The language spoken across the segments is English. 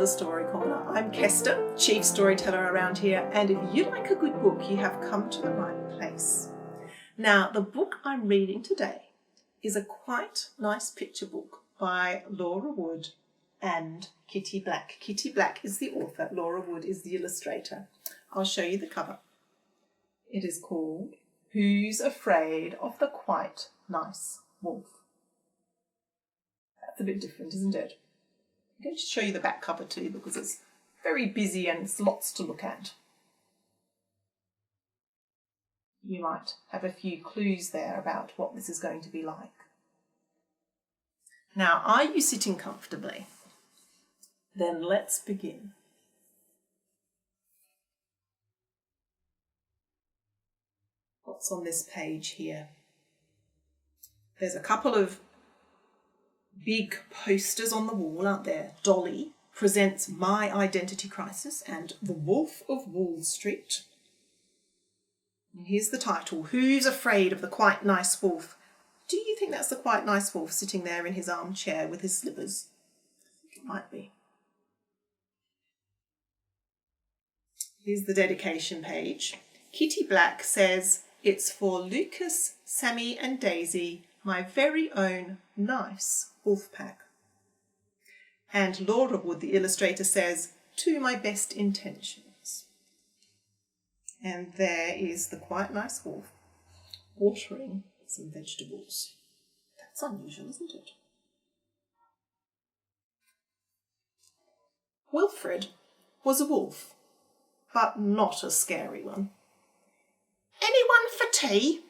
Story Corner. I'm Kesta, Chief Storyteller around here, and if you like a good book, you have come to the right place. Now, the book I'm reading today is a quite nice picture book by Laura Wood and Kitty Black. Kitty Black is the author, Laura Wood is the illustrator. I'll show you the cover. It is called Who's Afraid of the Quite Nice Wolf? That's a bit different, isn't it? I'm going to show you the back cover too because it's very busy and it's lots to look at. You might have a few clues there about what this is going to be like. Now, are you sitting comfortably? Then let's begin. What's on this page here? There's a couple of big posters on the wall, aren't there? Dolly presents My Identity Crisis and The Wolf of Wall Street. And here's the title, Who's Afraid of the Quite Nice Wolf? Do you think that's the Quite Nice Wolf sitting there in his armchair with his slippers? I think it might be. Here's the dedication page. Kitty Black says, it's for Lucas, Sammy and Daisy, my very own nice wolf pack. And Laura Wood, the illustrator, says, to my best intentions. And there is the Quite Nice Wolf watering some vegetables. That's unusual, isn't it? Wilfred was a wolf, but not a scary one. Anyone for tea?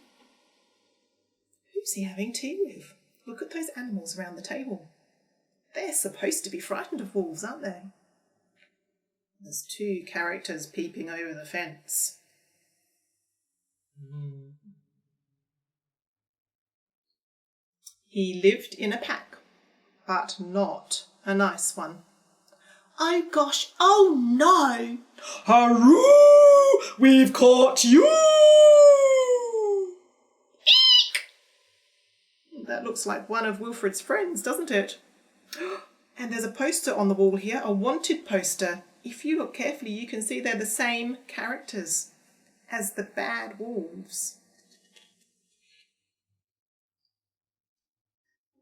Who's he having tea with? Look at those animals around the table. They're supposed to be frightened of wolves, aren't they? There's two characters peeping over the fence. He lived in a pack, but not a nice one. Oh gosh, oh no! Hurroo! We've caught you! Eek! That looks like one of Wilfred's friends, doesn't it? And there's a poster on the wall here, a wanted poster. If you look carefully, you can see they're the same characters as the bad wolves.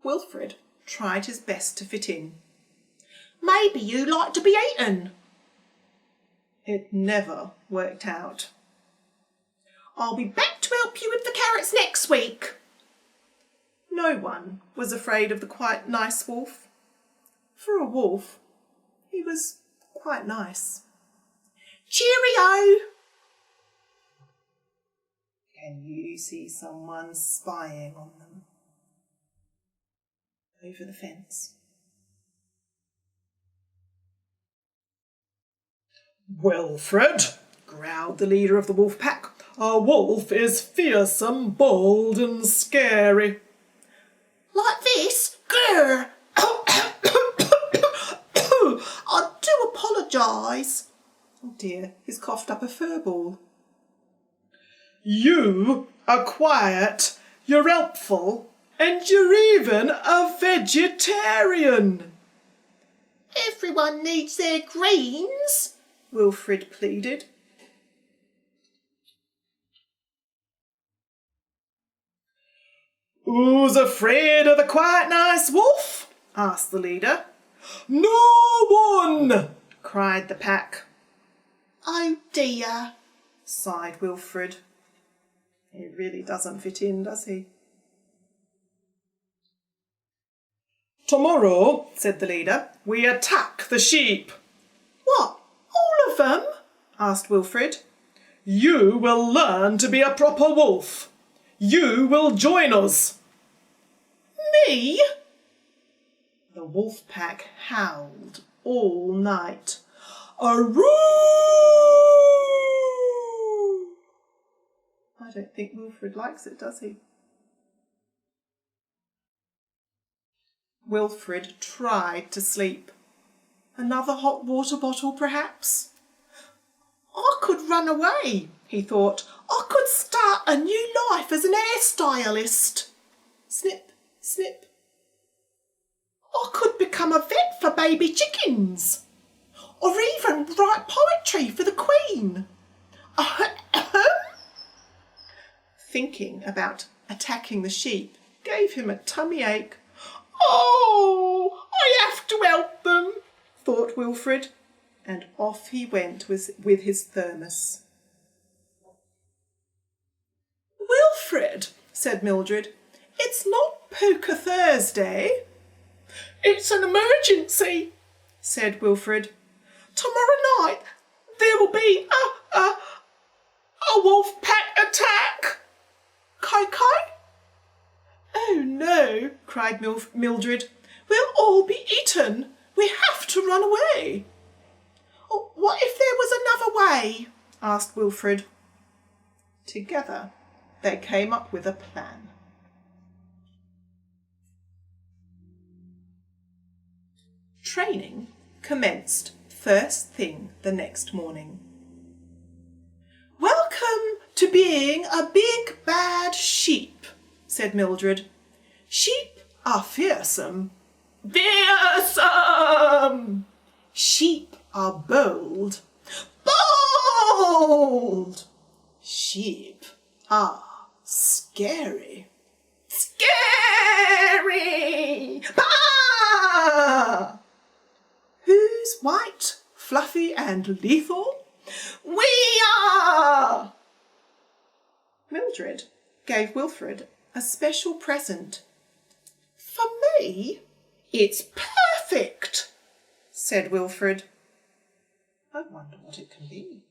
Wilfred tried his best to fit in. Maybe you like to be eaten. It never worked out. I'll be back to help you with the carrots next week. No one was afraid of the Quite Nice Wolf. For a wolf, he was quite nice. Cheerio! Can you see someone spying on them? Over the fence. Wilfred, Growled the leader of the wolf pack. a wolf is fearsome, bold and scary. Like this? Grr! I do apologise. Oh dear, he's coughed up a fur ball. You are quiet, you're helpful, and you're even a vegetarian. Everyone needs their greens, Wilfred pleaded. Who's afraid of the Quite Nice Wolf? Asked the leader. No one! Cried the pack. Oh dear, sighed Wilfred. He really doesn't fit in, does he? Tomorrow, said the leader, we attack the sheep. What, all of them? Asked Wilfred. You will learn to be a proper wolf. You will join us. Me? The wolf pack howled all night. Aroo! I don't think Wilfred likes it, does he? Wilfred tried to sleep. Another hot water bottle, perhaps? I could run away, he thought. I could start a new life as an hairstylist. Snip, snip. I could become a vet for baby chickens. or even write poetry for the Queen. Thinking about attacking the sheep gave him a tummy ache. Oh, I have to help them, thought Wilfred, and off he went with his thermos. Wilfred, said Mildred, it's not Poker Thursday. It's an emergency, said Wilfred. Tomorrow night there will be a wolf pack attack. Coco? Oh no, cried Mildred. We'll all be eaten. We have to run away. Oh, what if there was another way? Asked Wilfred. Together they came up with a plan. Training commenced first thing the next morning. Welcome to being a big bad sheep, said Mildred. Sheep are fearsome. Fearsome! Sheep are bold. Bold! Sheep are scary. Scary! Bah! Who's white, fluffy and lethal? We are! Mildred gave Wilfred a special present. For me? It's perfect, said Wilfred. I wonder what it can be.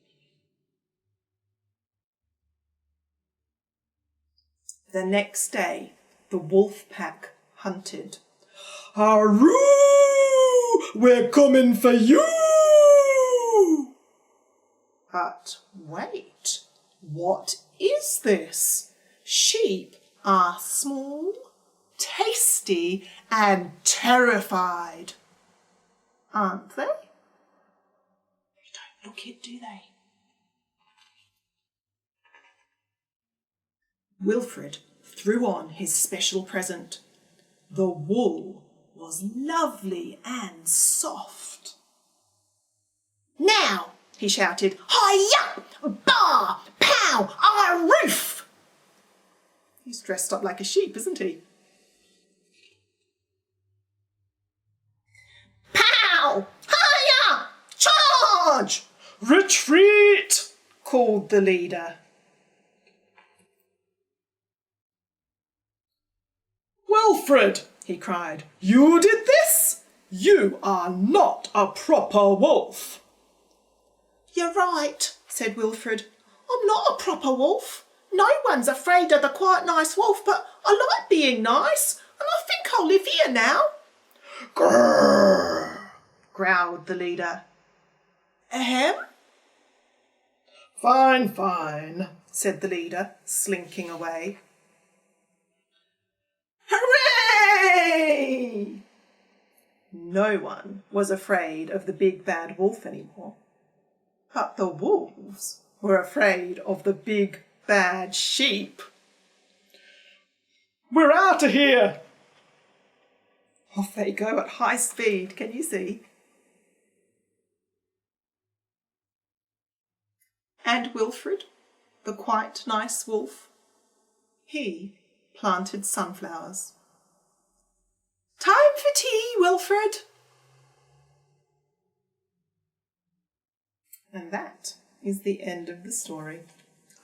The next day, the wolf pack hunted. Aroo! We're coming for you! But wait, what is this? Sheep are small, tasty and terrified, aren't they? They don't look it, do they? Wilfred threw on his special present. The wool was lovely and soft. Now, he shouted, hi-ya, bah, pow, our roof! He's dressed up like a sheep, isn't he? Pow, hi-ya, charge! Retreat! Called the leader. Wilfred, he cried, you did this? You are not a proper wolf. You're right, said Wilfred. I'm not a proper wolf. No one's afraid of the quite nice wolf, but I like being nice, and I think I'll live here now. Grrr, growled the leader. Ahem? Fine, fine, said the leader, slinking away. Hooray! No one was afraid of the big bad wolf anymore. But the wolves were afraid of the big bad sheep. We're out of here! Off they go at high speed, can you see? And Wilfred, the quite nice wolf, he planted sunflowers. Time for tea, Wilfred. And that is the end of the story.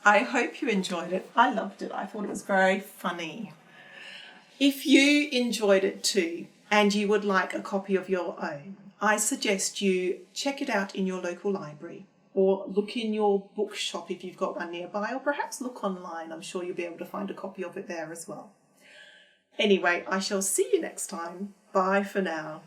I hope you enjoyed it. I loved it. I thought it was very funny. If you enjoyed it too, and you would like a copy of your own, I suggest you check it out in your local library, or look in your bookshop if you've got one nearby, or perhaps look online. I'm sure you'll be able to find a copy of it there as well. Anyway, I shall see you next time. Bye for now.